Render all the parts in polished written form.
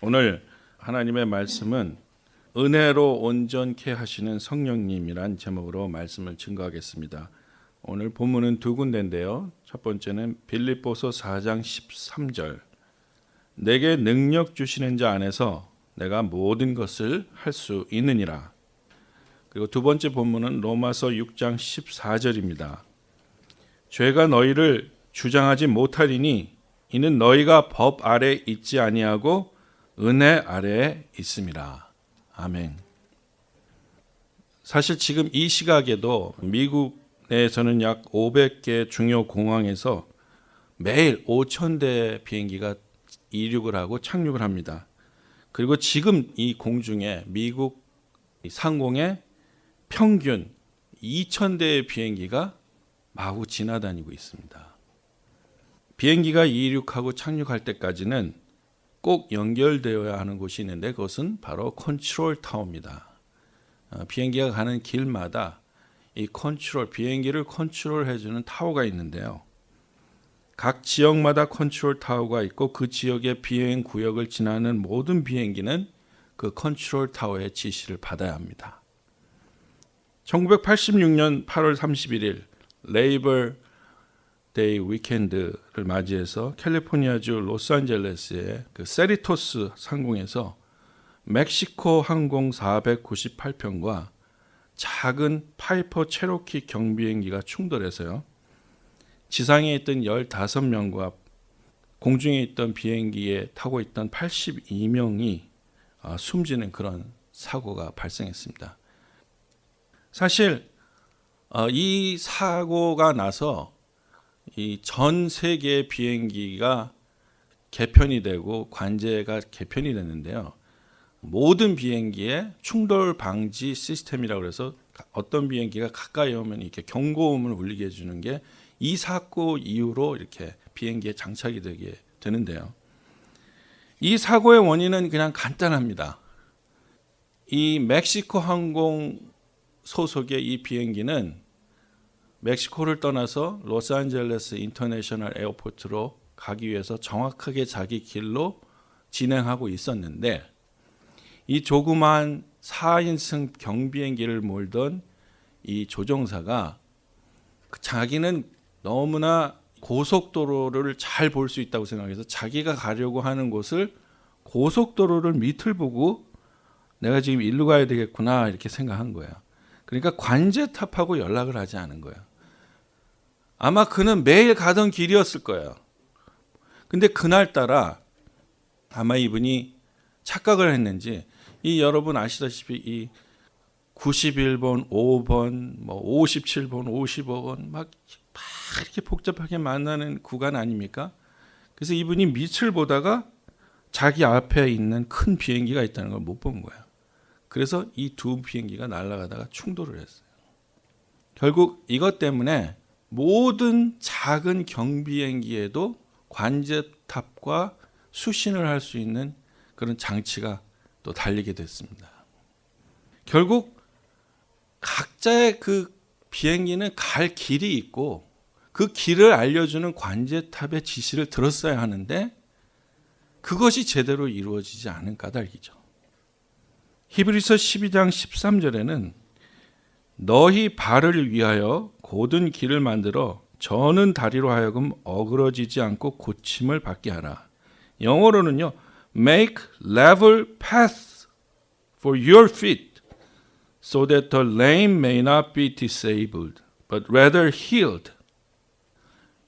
오늘 하나님의 말씀은 은혜로 온전케 하시는 성령님이란 제목으로 말씀을 증거하겠습니다. 오늘 본문은 두 군데인데요. 첫 번째는 빌립보서 4장 13절, 내게 능력 주시는 자 안에서 내가 모든 것을 할 수 있느니라. 그리고 두 번째 본문은 로마서 6장 14절입니다. 죄가 너희를 주장하지 못하리니 이는 너희가 법 아래 있지 아니하고 은혜 아래에 있음이라. 아멘. 사실 지금 이 시각에도 미국 내에서는 약 500개 중요 공항에서 매일 5,000대 비행기가 이륙을 하고 착륙을 합니다. 그리고 지금 이 공중에 미국 상공에 평균 2,000대의 비행기가 마구 지나다니고 있습니다. 비행기가 이륙하고 착륙할 때까지는 꼭 연결되어야 하는 곳이 있는데 그것은 바로 컨트롤 타워입니다. 비행기가 가는 길마다 이 비행기를 컨트롤해주는 타워가 있는데요. 각 지역마다 컨트롤 타워가 있고 그 지역의 비행 구역을 지나는 모든 비행기는 그 컨트롤 타워의 지시를 받아야 합니다. 1986년 8월 31일 레이버 데이 위켄드를 맞이해서 캘리포니아주 로스앤젤레스의 그 세리토스 상공에서 멕시코 항공 498편과 작은 파이퍼 체로키 경비행기가 충돌해서요. 지상에 있던 15명과 공중에 있던 비행기에 타고 있던 82명이 숨지는 그런 사고가 발생했습니다. 사실 이 사고가 나서 이 전 세계 비행기가 개편이 되고 관제가 개편이 됐는데요. 모든 비행기에 충돌 방지 시스템이라고 해서 어떤 비행기가 가까이 오면 이렇게 경고음을 울리게 해주는 게 이 사고 이후로 이렇게 비행기에 장착이 되게 되는데요. 이 사고의 원인은 그냥 간단합니다. 이 멕시코 항공 소속의 이 비행기는 멕시코를 떠나서 로스앤젤레스 인터내셔널 에어포트로 가기 위해서 정확하게 자기 길로 진행하고 있었는데 이 조그만 4인승 경비행기를 몰던 이 조종사가 자기는 너무나 고속도로를 잘 볼 수 있다고 생각해서 자기가 가려고 하는 곳을 고속도로를 밑을 보고 내가 지금 일로 가야 되겠구나 이렇게 생각한 거예요. 그러니까 관제탑하고 연락을 하지 않은 거예요. 아마 그는 매일 가던 길이었을 거예요. 근데 그날따라 아마 이분이 착각을 했는지 여러분 아시다시피 이 91번, 5번, 뭐 57번, 55번 막 이렇게 복잡하게 만나는 구간 아닙니까? 그래서 이분이 밑을 보다가 자기 앞에 있는 큰 비행기가 있다는 걸 못 본 거예요. 그래서 이 두 비행기가 날아가다가 충돌을 했어요. 결국 이것 때문에 모든 작은 경비행기에도 관제탑과 수신을 할 수 있는 그런 장치가 또 달리게 됐습니다. 결국 각자의 그 비행기는 갈 길이 있고 그 길을 알려주는 관제탑의 지시를 들었어야 하는데 그것이 제대로 이루어지지 않은 까닭이죠. 히브리서 12장 13절에는 너희 발을 위하여 곧은 길을 만들어 저는 다리로 하여금 어그러지지 않고 고침을 받게 하라. 영어로는요, make level paths for your feet, so that the lame may not be disabled, but rather healed.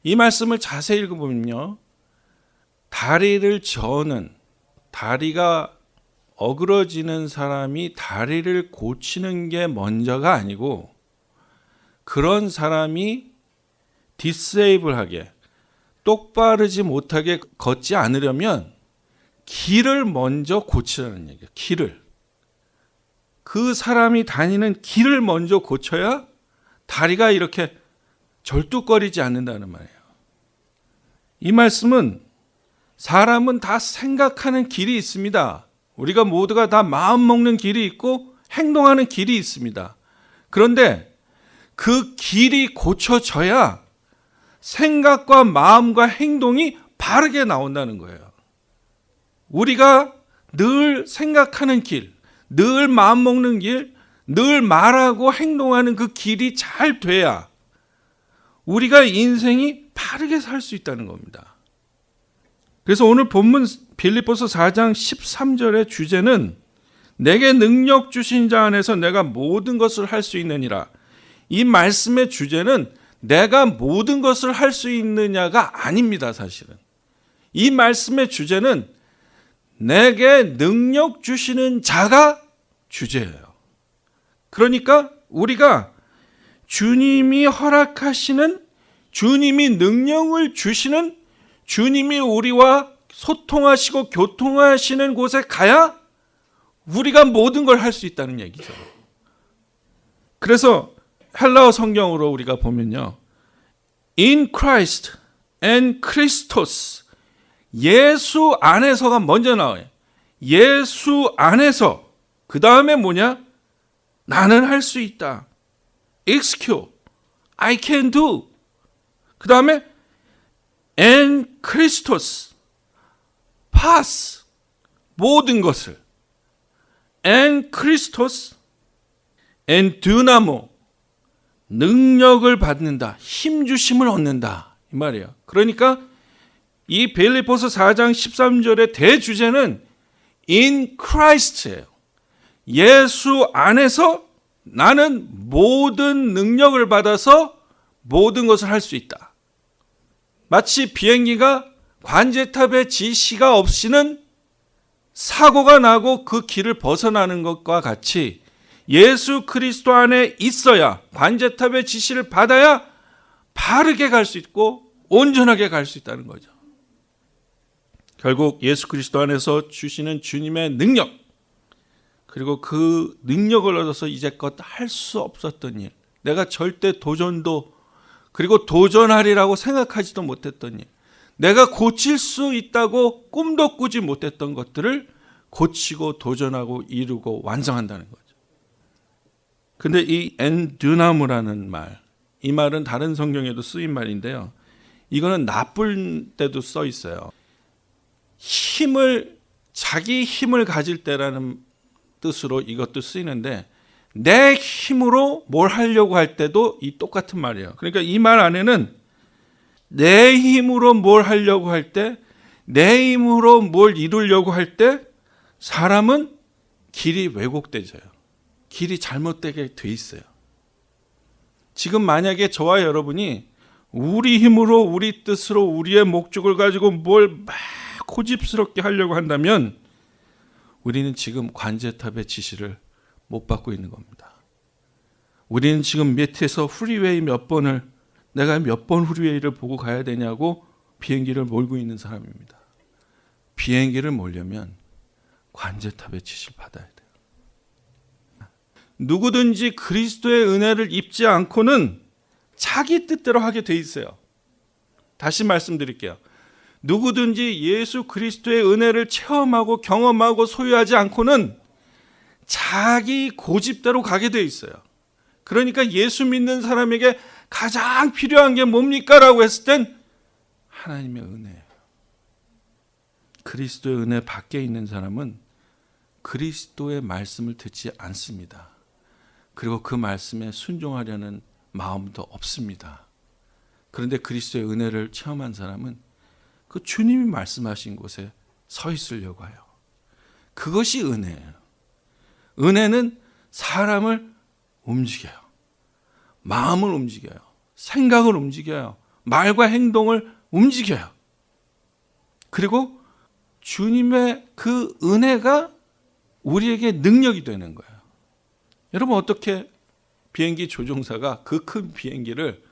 이 말씀을 자세히 읽어보면요, 다리를 저는, 다리가 어그러지는 사람이 다리를 고치는 게 먼저가 아니고 그런 사람이 디세이블하게 똑바르지 못하게 걷지 않으려면 길을 먼저 고치라는 얘기예요. 길을. 그 사람이 다니는 길을 먼저 고쳐야 다리가 이렇게 절뚝거리지 않는다는 말이에요. 이 말씀은 사람은 다 생각하는 길이 있습니다. 우리가 모두가 다 마음 먹는 길이 있고 행동하는 길이 있습니다. 그런데 그 길이 고쳐져야 생각과 마음과 행동이 바르게 나온다는 거예요. 우리가 늘 생각하는 길, 늘 마음먹는 길, 늘 말하고 행동하는 그 길이 잘 돼야 우리가 인생이 바르게 살 수 있다는 겁니다. 그래서 오늘 본문 빌립보서 4장 13절의 주제는 내게 능력 주신 자 안에서 내가 모든 것을 할 수 있느니라. 이 말씀의 주제는 내가 모든 것을 할 수 있느냐가 아닙니다. 사실은 이 말씀의 주제는 내게 능력 주시는 자가 주제예요. 그러니까 우리가 주님이 허락하시는, 주님이 능력을 주시는, 주님이 우리와 소통하시고 교통하시는 곳에 가야 우리가 모든 걸 할 수 있다는 얘기죠. 그래서 헬라어 성경으로 우리가 보면요, in Christ and Christos, 예수 안에서가 먼저 나와요. 예수 안에서. 그 다음에 뭐냐? 나는 할 수 있다. execute, I can do. 그 다음에 and Christos, pass, 모든 것을. and Christos, and dynamo, 능력을 받는다. 힘 주심을 얻는다. 이 말이에요. 그러니까 이 빌립보서 4장 13절의 대주제는 in Christ예요. 예수 안에서 나는 모든 능력을 받아서 모든 것을 할 수 있다. 마치 비행기가 관제탑의 지시가 없이는 사고가 나고 그 길을 벗어나는 것과 같이 예수 그리스도 안에 있어야, 관제탑의 지시를 받아야 바르게 갈 수 있고 온전하게 갈 수 있다는 거죠. 결국 예수 그리스도 안에서 주시는 주님의 능력, 그리고 그 능력을 얻어서 이제껏 할 수 없었던 일, 내가 절대 도전도, 그리고 도전하리라고 생각하지도 못했던 일, 내가 고칠 수 있다고 꿈도 꾸지 못했던 것들을 고치고 도전하고 이루고 완성한다는 거죠. 근데 이 엔듀나무라는 말, 이 말은 다른 성경에도 쓰인 말인데요, 이거는 나쁠 때도 써 있어요. 자기 힘을 가질 때라는 뜻으로 이것도 쓰이는데, 내 힘으로 뭘 하려고 할 때도 이 똑같은 말이에요. 그러니까 이 말 안에는 내 힘으로 뭘 하려고 할 때, 내 힘으로 뭘 이루려고 할 때 사람은 길이 왜곡되져요. 길이 잘못되게 돼 있어요. 지금 만약에 저와 여러분이 우리 힘으로, 우리 뜻으로, 우리의 목적을 가지고 뭘 막 고집스럽게 하려고 한다면 우리는 지금 관제탑의 지시를 못 받고 있는 겁니다. 우리는 지금 밑에서 프리웨이 내가 몇 번 프리웨이를 보고 가야 되냐고 비행기를 몰고 있는 사람입니다. 비행기를 몰려면 관제탑의 지시를 받아야 돼요. 누구든지 그리스도의 은혜를 입지 않고는 자기 뜻대로 하게 돼 있어요. 다시 말씀드릴게요. 누구든지 예수 그리스도의 은혜를 체험하고 경험하고 소유하지 않고는 자기 고집대로 가게 돼 있어요. 그러니까 예수 믿는 사람에게 가장 필요한 게 뭡니까? 라고 했을 땐 하나님의 은혜예요. 그리스도의 은혜 밖에 있는 사람은 그리스도의 말씀을 듣지 않습니다. 그리고 그 말씀에 순종하려는 마음도 없습니다. 그런데 그리스도의 은혜를 체험한 사람은 그 주님이 말씀하신 곳에 서 있으려고 해요. 그것이 은혜예요. 은혜는 사람을 움직여요. 마음을 움직여요. 생각을 움직여요. 말과 행동을 움직여요. 그리고 주님의 그 은혜가 우리에게 능력이 되는 거예요. 여러분, 어떻게 비행기 조종사가 그 큰 비행기를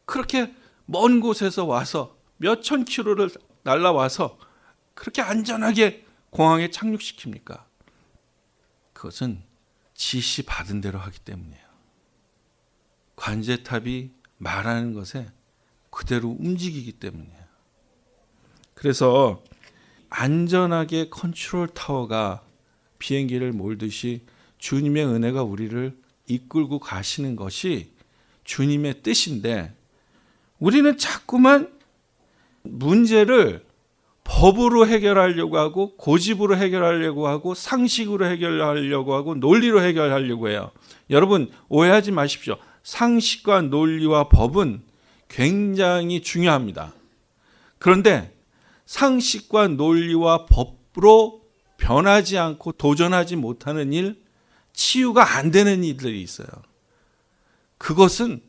그렇게 먼 곳에서 와서 몇천 킬로를 날아와서 그렇게 안전하게 공항에 착륙시킵니까? 그것은 지시 받은 대로 하기 때문이에요. 관제탑이 말하는 것에 그대로 움직이기 때문이에요. 그래서 안전하게 컨트롤 타워가 비행기를 몰듯이 주님의 은혜가 우리를 이끌고 가시는 것이 주님의 뜻인데, 우리는 자꾸만 문제를 법으로 해결하려고 하고 고집으로 해결하려고 하고 상식으로 해결하려고 하고 논리로 해결하려고 해요. 여러분 오해하지 마십시오. 상식과 논리와 법은 굉장히 중요합니다. 그런데 상식과 논리와 법으로 변하지 않고 도전하지 못하는 일, 치유가 안 되는 일들이 있어요. 그것은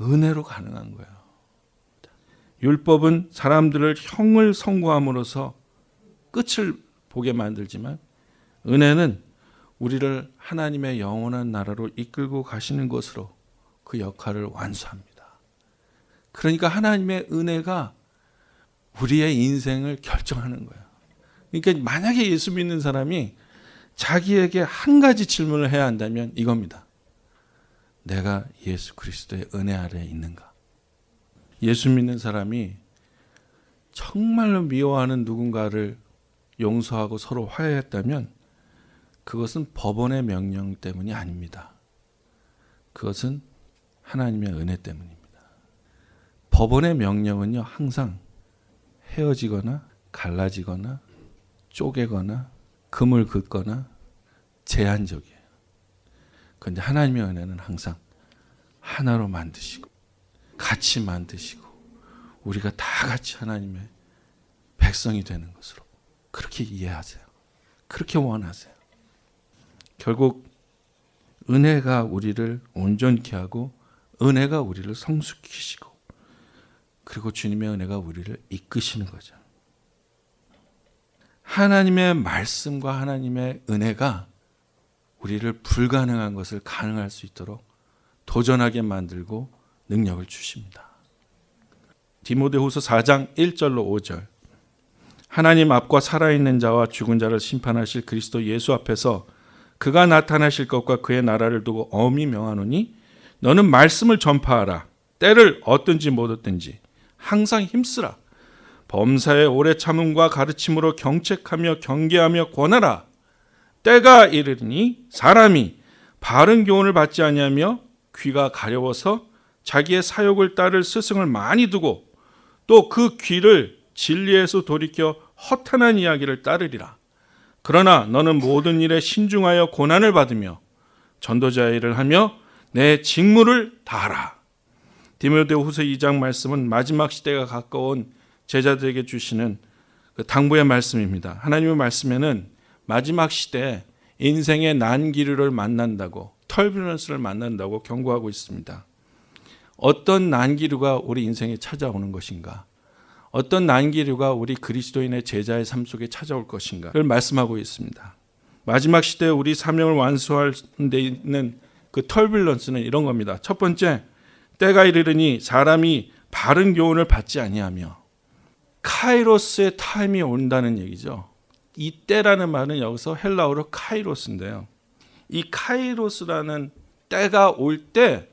은혜로 가능한 거예요. 율법은 사람들을 형을 선고함으로써 끝을 보게 만들지만 은혜는 우리를 하나님의 영원한 나라로 이끌고 가시는 것으로 그 역할을 완수합니다. 그러니까 하나님의 은혜가 우리의 인생을 결정하는 거예요. 그러니까 만약에 예수 믿는 사람이 자기에게 한 가지 질문을 해야 한다면 이겁니다. 내가 예수 그리스도의 은혜 아래에 있는가? 예수 믿는 사람이 정말로 미워하는 누군가를 용서하고 서로 화해했다면 그것은 법원의 명령 때문이 아닙니다. 그것은 하나님의 은혜 때문입니다. 법원의 명령은요, 항상 헤어지거나 갈라지거나 쪼개거나 금을 긋거나 제한적이에요. 그런데 하나님의 은혜는 항상 하나로 만드시고 같이 만드시고 우리가 다 같이 하나님의 백성이 되는 것으로 그렇게 이해하세요. 그렇게 원하세요. 결국 은혜가 우리를 온전케 하고 은혜가 우리를 성숙시키시고 그리고 주님의 은혜가 우리를 이끄시는 거죠. 하나님의 말씀과 하나님의 은혜가 우리를 불가능한 것을 가능할 수 있도록 도전하게 만들고 능력을 주십니다. 디모데후서 4장 1절로 5절. 하나님 앞과 살아있는 자와 죽은 자를 심판하실 그리스도 예수 앞에서 그가 나타나실 것과 그의 나라를 두고 엄히 명하노니 너는 말씀을 전파하라. 때를 얻든지 못 얻든지 항상 힘쓰라. 범사에 오래 참음과 가르침으로 경책하며 경계하며 권하라. 때가 이르니 사람이 바른 교훈을 받지 아니하며 귀가 가려워서 자기의 사욕을 따를 스승을 많이 두고 또 그 귀를 진리에서 돌이켜 허탄한 이야기를 따르리라. 그러나 너는 모든 일에 신중하여 고난을 받으며 전도자의 일을 하며 내 직무를 다하라. 디모데후서 2장 말씀은 마지막 시대가 가까운 제자들에게 주시는 그 당부의 말씀입니다. 하나님의 말씀에는 마지막 시대에 인생의 난기류를 만난다고, 터뷸런스를 만난다고 경고하고 있습니다. 어떤 난기류가 우리 인생에 찾아오는 것인가? 어떤 난기류가 우리 그리스도인의 제자의 삶 속에 찾아올 것인가를 말씀하고 있습니다. 마지막 시대에 우리 사명을 완수할 데 있는 그 터뷸런스는 이런 겁니다. 첫 번째, 때가 이르르니 사람이 바른 교훈을 받지 아니하며 카이로스의 타임이 온다는 얘기죠. 이 때라는 말은 여기서 헬라어로 카이로스인데요. 이 카이로스라는 때가 올 때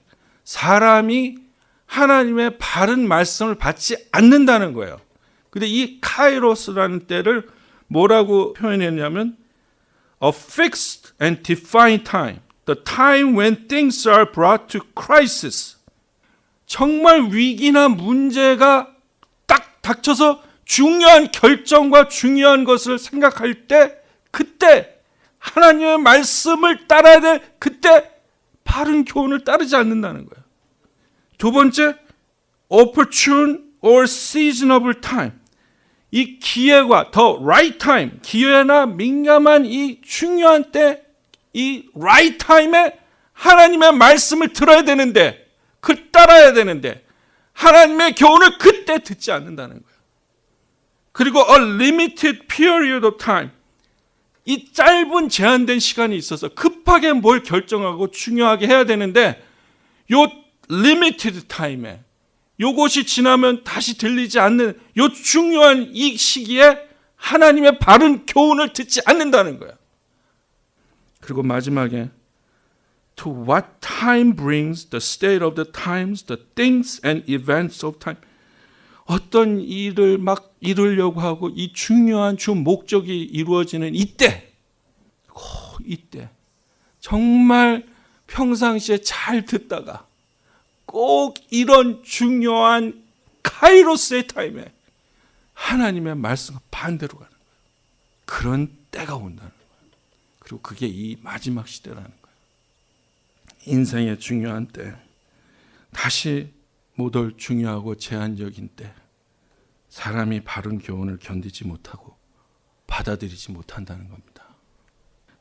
사람이 하나님의 바른 말씀을 받지 않는다는 거예요. 근데 이 카이로스라는 때를 뭐라고 표현했냐면 a fixed and defined time. The time when things are brought to crisis. 정말 위기나 문제가 딱 닥쳐서 중요한 결정과 중요한 것을 생각할 때 그때 하나님의 말씀을 따라야 될 그때 바른 교훈을 따르지 않는다는 거예요. 두 번째, opportune or seasonable time. 이 기회가 the right time, 기회나 민감한 이 중요한 때, 이 right time에 하나님의 말씀을 들어야 되는데, 그 따라야 되는데 하나님의 교훈을 그때 듣지 않는다는 거예요. 그리고 a limited period of time. 이 짧은 제한된 시간이 있어서 급하게 뭘 결정하고 중요하게 해야 되는데 요 limited time에 요것이 지나면 다시 들리지 않는 요 중요한 이 시기에 하나님의 바른 교훈을 듣지 않는다는 거예요. 그리고 마지막에 to what time brings the state of the times, the things and events of time. 어떤 일을 막 이루려고 하고 이 중요한 주 목적이 이루어지는 이때 정말 평상시에 잘 듣다가 꼭 이런 중요한 카이로스의 타임에 하나님의 말씀과 반대로 가는 거예요. 그런 때가 온다는 거예요. 그리고 그게 이 마지막 시대라는 거예요. 인생의 중요한 때, 다시 못 올 중요하고 제한적인 때, 사람이 바른 교훈을 견디지 못하고 받아들이지 못한다는 겁니다.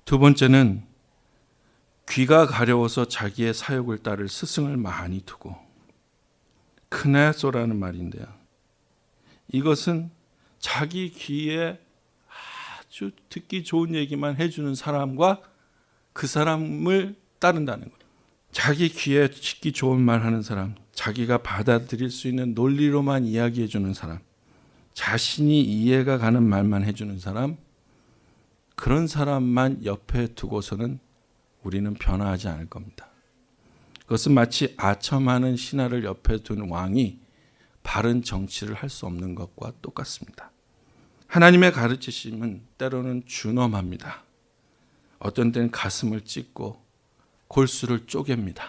두 번째는 귀가 가려워서 자기의 사욕을 따를 스승을 많이 두고, 크네소라는 말인데요. 이것은 자기 귀에 아주 듣기 좋은 얘기만 해주는 사람과 그 사람을 따른다는 거예요. 자기 귀에 듣기 좋은 말 하는 사람, 자기가 받아들일 수 있는 논리로만 이야기해 주는 사람, 자신이 이해가 가는 말만 해주는 사람, 그런 사람만 옆에 두고서는 우리는 변화하지 않을 겁니다. 그것은 마치 아첨하는 신하를 옆에 둔 왕이 바른 정치를 할 수 없는 것과 똑같습니다. 하나님의 가르치심은 때로는 준엄합니다. 어떤 때는 가슴을 찢고 골수를 쪼갭니다.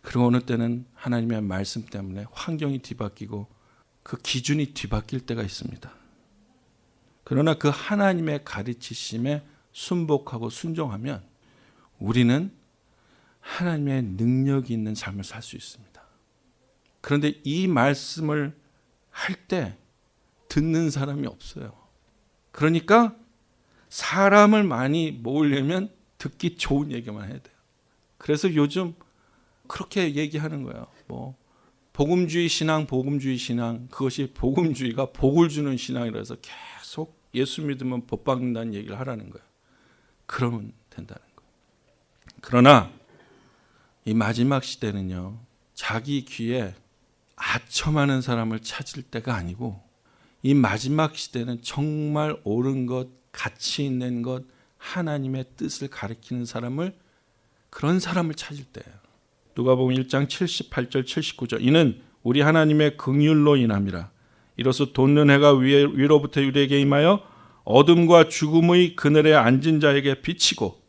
그리고 어느 때는 하나님의 말씀 때문에 환경이 뒤바뀌고 그 기준이 뒤바뀔 때가 있습니다. 그러나 그 하나님의 가르치심에 순복하고 순종하면 우리는 하나님의 능력이 있는 삶을 살 수 있습니다. 그런데 이 말씀을 할 때 듣는 사람이 없어요. 그러니까 사람을 많이 모으려면 듣기 좋은 얘기만 해야 돼요. 그래서 요즘 그렇게 얘기하는 거예요. 복음주의 신앙, 그것이 복음주의가 복을 주는 신앙이라서 계속 예수 믿으면 복 받는다는 얘기를 하라는 거예요. 그러면 된다는 거예요. 그러나 이 마지막 시대는요, 자기 귀에 아첨하는 사람을 찾을 때가 아니고, 이 마지막 시대는 정말 옳은 것, 가치 있는 것, 하나님의 뜻을 가리키는 사람을, 그런 사람을 찾을 때예요. 누가복음 1장 78절 79절, 이는 우리 하나님의 긍휼로 인함이라. 이로써 돋는 해가 위로부터 우리에게 임하여 어둠과 죽음의 그늘에 앉은 자에게 비치고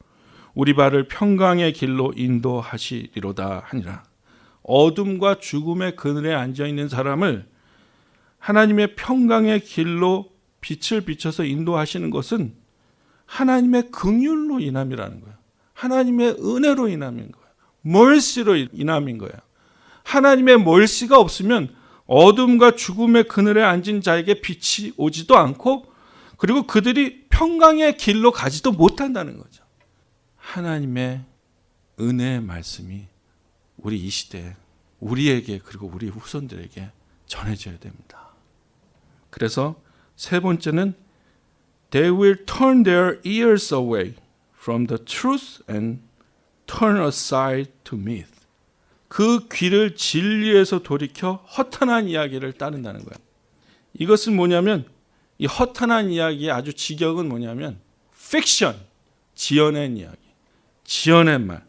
우리 발을 평강의 길로 인도하시리로다 하니라. 어둠과 죽음의 그늘에 앉아 있는 사람을 하나님의 평강의 길로 빛을 비춰서 인도하시는 것은 하나님의 긍휼로 인함이라는 거예요. 하나님의 은혜로 인함인 거예요. 멀시로 인함인 거예요. 하나님의 멀시가 없으면 어둠과 죽음의 그늘에 앉은 자에게 빛이 오지도 않고, 그리고 그들이 평강의 길로 가지도 못한다는 거죠. 하나님의 은혜의 말씀이 우리 이 시대에 우리에게, 그리고 우리 후손들에게 전해져야 됩니다. 그래서 세 번째는 They will turn their ears away from the truth and turn aside to myth. 그 귀를 진리에서 돌이켜 허탄한 이야기를 따른다는 거예요. 이것은 뭐냐면, 이 허탄한 이야기의 아주 직역은 뭐냐면 픽션, 지어낸 이야기, 지어낸 말.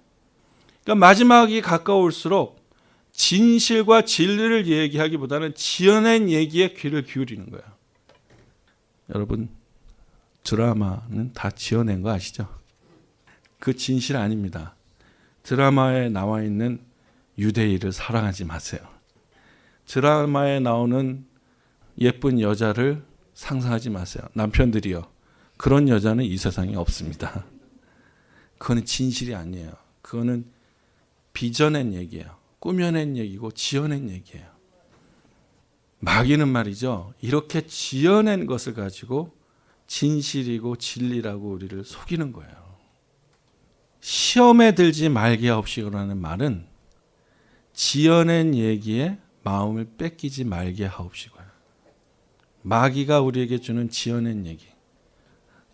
그러니까 마지막이 가까울수록 진실과 진리를 얘기하기보다는 지어낸 얘기에 귀를 기울이는 거예요. 여러분, 드라마는 다 지어낸 거 아시죠? 그 진실 아닙니다. 드라마에 나와 있는 유대인을 사랑하지 마세요. 드라마에 나오는 예쁜 여자를 상상하지 마세요. 남편들이요, 그런 여자는 이 세상에 없습니다. 그거는 진실이 아니에요. 그거는 빚어낸 얘기예요. 꾸며낸 얘기고 지어낸 얘기예요. 마귀는 말이죠, 이렇게 지어낸 것을 가지고 진실이고 진리라고 우리를 속이는 거예요. 시험에 들지 말게 하옵시고라는 말은 지어낸 얘기에 마음을 뺏기지 말게 하옵시고요. 마귀가 우리에게 주는 지어낸 얘기.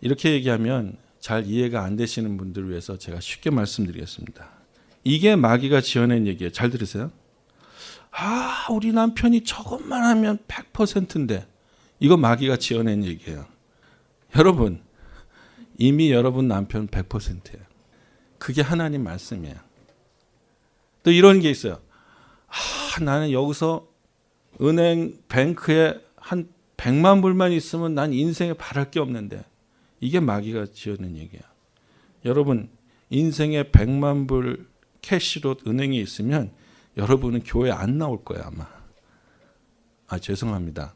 이렇게 얘기하면 잘 이해가 안 되시는 분들을 위해서 제가 쉽게 말씀드리겠습니다. 이게 마귀가 지어낸 얘기예요. 잘 들으세요. 우리 남편이 저것만 하면 100%인데, 이거 마귀가 지어낸 얘기예요. 여러분, 이미 여러분 남편 100%예요. 그게 하나님 말씀이에요. 또 이런 게 있어요. 나는 여기서 은행 뱅크에 한 100만 불만 있으면 난 인생에 바랄 게 없는데, 이게 마귀가 지어낸 얘기예요. 여러분, 인생에 100만 불 캐시로 은행에 있으면 여러분은 교회 안 나올 거예요, 아마. 죄송합니다.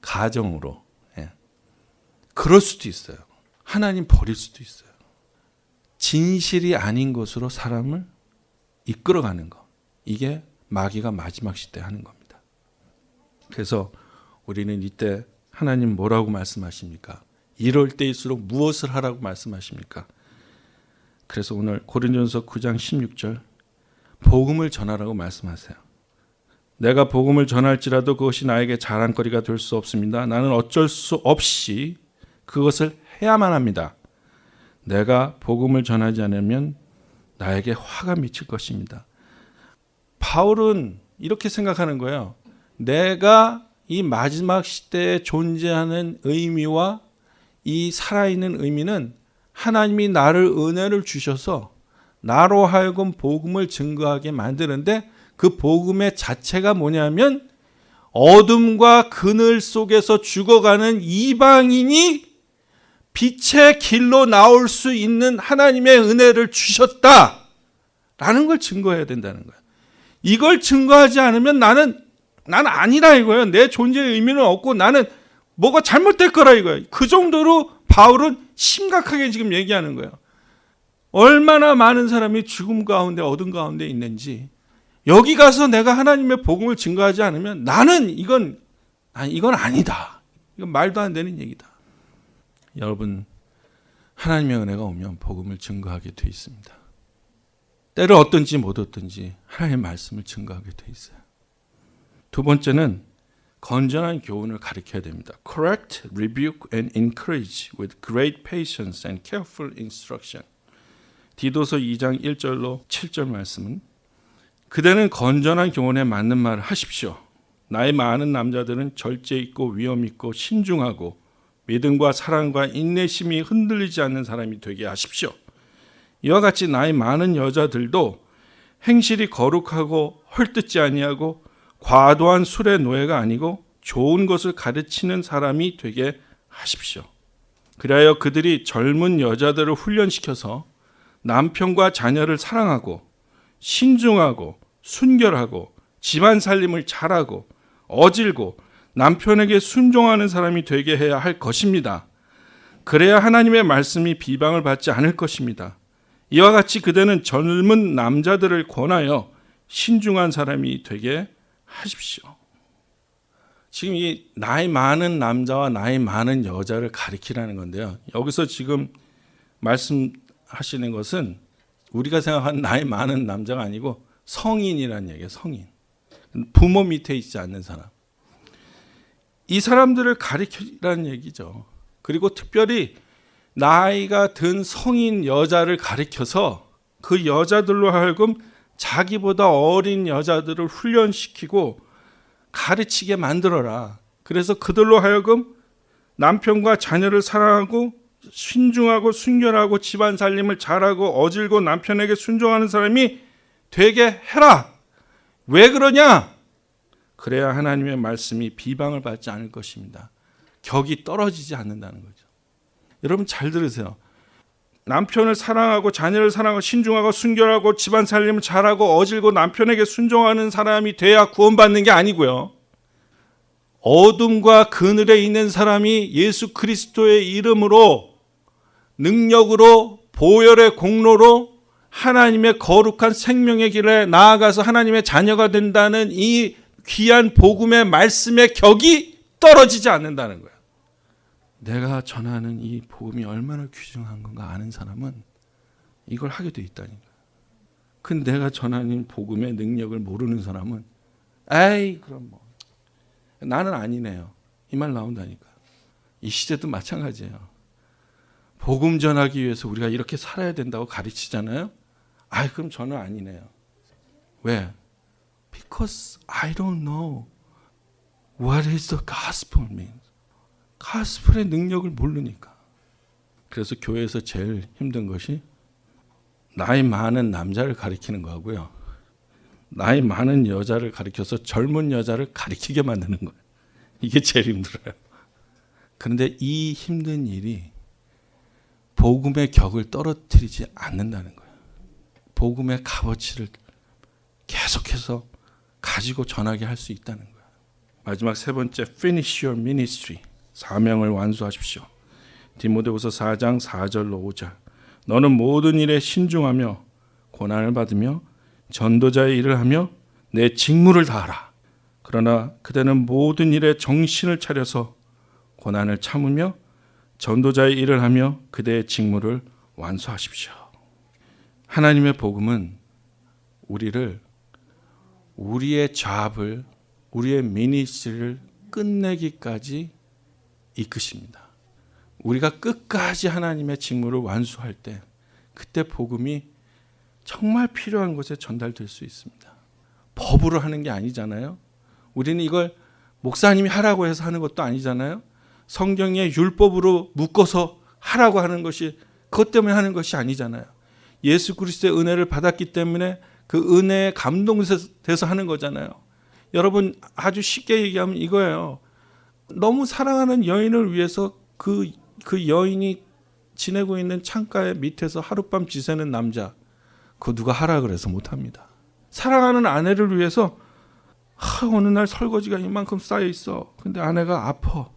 가정으로. 예. 그럴 수도 있어요. 하나님 버릴 수도 있어요. 진실이 아닌 것으로 사람을 이끌어가는 것. 이게 마귀가 마지막 시대에 하는 겁니다. 그래서 우리는 이때 하나님 뭐라고 말씀하십니까? 이럴 때일수록 무엇을 하라고 말씀하십니까? 그래서 오늘 고린도전서 9장 16절 복음을 전하라고 말씀하세요. 내가 복음을 전할지라도 그것이 나에게 자랑거리가 될 수 없습니다. 나는 어쩔 수 없이 그것을 해야만 합니다. 내가 복음을 전하지 않으면 나에게 화가 미칠 것입니다. 바울은 이렇게 생각하는 거예요. 내가 이 마지막 시대에 존재하는 의미와 이 살아있는 의미는 하나님이 나를 은혜를 주셔서 나로 하여금 복음을 증거하게 만드는데 그 복음의 자체가 뭐냐면 어둠과 그늘 속에서 죽어가는 이방인이 빛의 길로 나올 수 있는 하나님의 은혜를 주셨다라는 걸 증거해야 된다는 거예요. 이걸 증거하지 않으면 나는 아니라 이거예요. 내 존재의 의미는 없고 나는 뭐가 잘못될 거라 이거예요. 그 정도로 바울은 심각하게 지금 얘기하는 거예요. 얼마나 많은 사람이 죽음 가운데 어둠 가운데 있는지 여기 가서 내가 하나님의 복음을 증거하지 않으면 나는 이건 아니다. 이건 말도 안 되는 얘기다. 여러분, 하나님의 은혜가 오면 복음을 증거하게 돼 있습니다. 때를 얻든지 못 얻든지 하나님의 말씀을 증거하게 돼 있어요. 두 번째는 건전한 교훈을 가르쳐야 됩니다. Correct, rebuke and encourage with great patience and careful instruction. 디도서 2장 1절로 7절 말씀은 그대는 건전한 교훈에 맞는 말을 하십시오. 나이 많은 남자들은 절제 있고 위엄 있고 신중하고 믿음과 사랑과 인내심이 흔들리지 않는 사람이 되게 하십시오. 이와 같이 나이 많은 여자들도 행실이 거룩하고 헐뜯지 아니하고 과도한 술의 노예가 아니고 좋은 것을 가르치는 사람이 되게 하십시오. 그리하여 그들이 젊은 여자들을 훈련시켜서 남편과 자녀를 사랑하고 신중하고 순결하고 집안 살림을 잘하고 어질고 남편에게 순종하는 사람이 되게 해야 할 것입니다. 그래야 하나님의 말씀이 비방을 받지 않을 것입니다. 이와 같이 그대는 젊은 남자들을 권하여 신중한 사람이 되게 하십시오. 지금 이 나이 많은 남자와 나이 많은 여자를 가리키라는 건데요. 여기서 지금 말씀하시는 것은 우리가 생각하는 나이 많은 남자가 아니고 성인이라는 얘기예요. 성인. 부모 밑에 있지 않는 사람. 이 사람들을 가리키라는 얘기죠. 그리고 특별히 나이가 든 성인 여자를 가리켜서 그 여자들로 하여금 자기보다 어린 여자들을 훈련시키고 가르치게 만들어라. 그래서 그들로 하여금 남편과 자녀를 사랑하고 신중하고 순결하고 집안 살림을 잘하고 어질고 남편에게 순종하는 사람이 되게 해라. 왜 그러냐? 그래야 하나님의 말씀이 비방을 받지 않을 것입니다. 격이 떨어지지 않는다는 거죠. 여러분 잘 들으세요. 남편을 사랑하고 자녀를 사랑하고 신중하고 순결하고 집안 살림을 잘하고 어질고 남편에게 순종하는 사람이 돼야 구원받는 게 아니고요. 어둠과 그늘에 있는 사람이 예수 그리스도의 이름으로 능력으로 보혈의 공로로 하나님의 거룩한 생명의 길에 나아가서 하나님의 자녀가 된다는 이 귀한 복음의 말씀의 격이 떨어지지 않는다는 거예요. 내가 전하는 이 복음이 얼마나 귀중한 건가 아는 사람은 이걸 하게 돼 있다는 거예요. 근데 내가 전하는 복음의 능력을 모르는 사람은 에이 그럼 뭐 나는 아니네요. 이 말 나온다니까. 이 시대도 마찬가지예요. 복음 전하기 위해서 우리가 이렇게 살아야 된다고 가르치잖아요. 그럼 저는 아니네요. 왜? Because I don't know what is the gospel means. 가스펠의 능력을 모르니까. 그래서 교회에서 제일 힘든 것이 나이 많은 남자를 가리키는 거고요. 나이 많은 여자를 가리켜서 젊은 여자를 가리키게 만드는 거예요. 이게 제일 힘들어요. 그런데 이 힘든 일이 복음의 격을 떨어뜨리지 않는다는 거예요. 복음의 값어치를 계속해서 가지고 전하게 할 수 있다는 거예요. 마지막 세 번째, finish your ministry. 사명을 완수하십시오. 디모데후서 4장 4절로 5절. 너는 모든 일에 신중하며 고난을 받으며 전도자의 일을 하며 내 직무를 다하라. 그러나 그대는 모든 일에 정신을 차려서 고난을 참으며 전도자의 일을 하며 그대의 직무를 완수하십시오. 하나님의 복음은 우리를, 우리의 잡을, 우리의 미니스트리를 끝내기까지 이끄십니다. 우리가 끝까지 하나님의 직무를 완수할 때, 그때 복음이 정말 필요한 곳에 전달될 수 있습니다. 법으로 하는 게 아니잖아요. 우리는 이걸 목사님이 하라고 해서 하는 것도 아니잖아요. 성경의 율법으로 묶어서 하라고 하는 것이, 그것 때문에 하는 것이 아니잖아요. 예수 그리스도의 은혜를 받았기 때문에 그 은혜에 감동돼서 하는 거잖아요. 여러분, 아주 쉽게 얘기하면 이거예요. 너무 사랑하는 여인을 위해서 그 여인이 지내고 있는 창가의 밑에서 하룻밤 지새는 남자, 그거 누가 하라 그래서 못합니다. 사랑하는 아내를 위해서 어느 날 설거지가 이만큼 쌓여 있어. 근데 아내가 아파.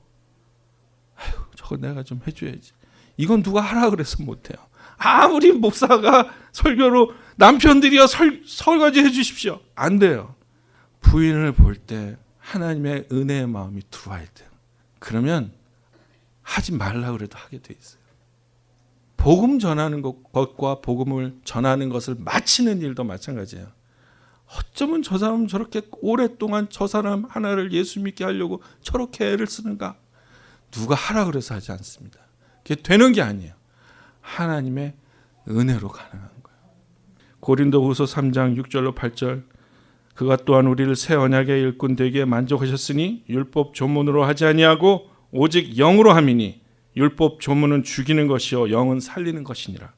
아휴, 저거 내가 좀 해줘야지. 이건 누가 하라 그래서 못해요. 아무리 목사가 설교로 남편들이여 설거지 해주십시오, 안 돼요. 부인을 볼 때 하나님의 은혜의 마음이 들어와야 돼요. 그러면 하지 말라 그래도 하게 돼 있어요. 복음 전하는 것과 복음을 전하는 것을 마치는 일도 마찬가지예요. 어쩌면 저 사람은 저렇게 오랫동안 저 사람 하나를 예수 믿게 하려고 저렇게 애를 쓰는가? 누가 하라 그래서 하지 않습니다. 그게 되는 게 아니에요. 하나님의 은혜로 가능한 거예요. 고린도후서 3장 6절로 8절. 그가 또한 우리를 새 언약의 일꾼 되기에 만족하셨으니 율법 조문으로 하지 아니하고 오직 영으로 함이니 율법 조문은 죽이는 것이요 영은 살리는 것이니라.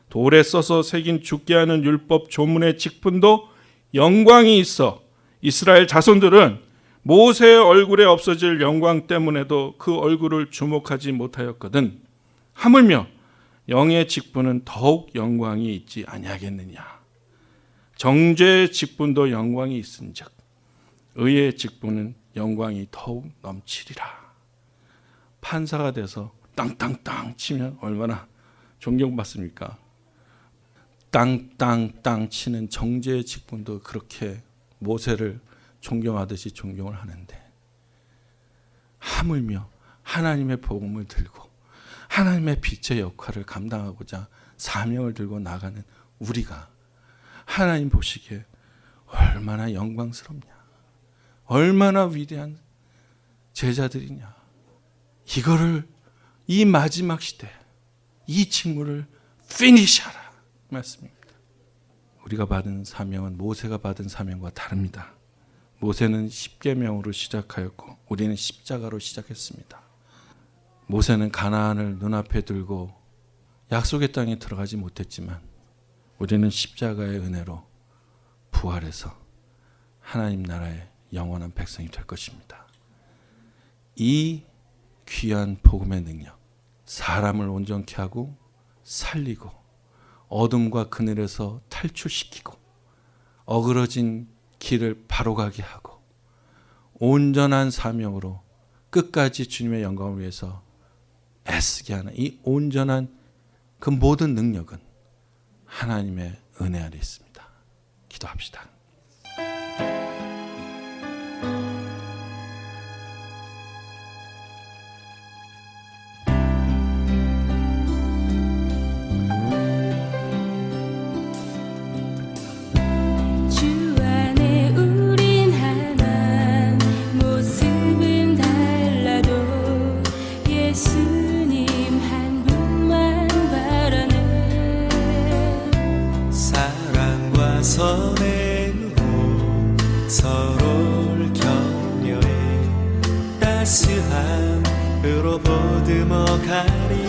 돌에 써서 새긴 죽게 하는 율법 조문의 직분도 영광이 있어 이스라엘 자손들은 모세의 얼굴에 없어질 영광 때문에도 그 얼굴을 주목하지 못하였거든. 하물며 영의 직분은 더욱 영광이 있지 아니하겠느냐. 정죄의 직분도 영광이 있은즉 의의 직분은 영광이 더욱 넘치리라. 판사가 돼서 땅땅땅 치면 얼마나 존경받습니까? 땅땅땅 치는 정죄의 직분도 그렇게 모세를 존경하듯이 존경을 하는데, 하물며 하나님의 복음을 들고 하나님의 빛의 역할을 감당하고자 사명을 들고 나가는 우리가 하나님 보시기에 얼마나 영광스럽냐, 얼마나 위대한 제자들이냐. 이거를 이 마지막 시대 이 직무를 피니시하라 말씀입니다. 우리가 받은 사명은 모세가 받은 사명과 다릅니다. 모세는 십계명으로 시작하였고 우리는 십자가로 시작했습니다. 모세는 가나안을 눈앞에 들고 약속의 땅에 들어가지 못했지만 우리는 십자가의 은혜로 부활해서 하나님 나라의 영원한 백성이 될 것입니다. 이 귀한 복음의 능력, 사람을 온전케 하고 살리고 어둠과 그늘에서 탈출시키고 어그러진 길을 바로 가게 하고 온전한 사명으로 끝까지 주님의 영광을 위해서 애쓰게 하는 이 온전한 그 모든 능력은 하나님의 은혜 아래 있습니다. 기도합시다. 선행으로 서로를 격려해 따스함으로 보듬어 가리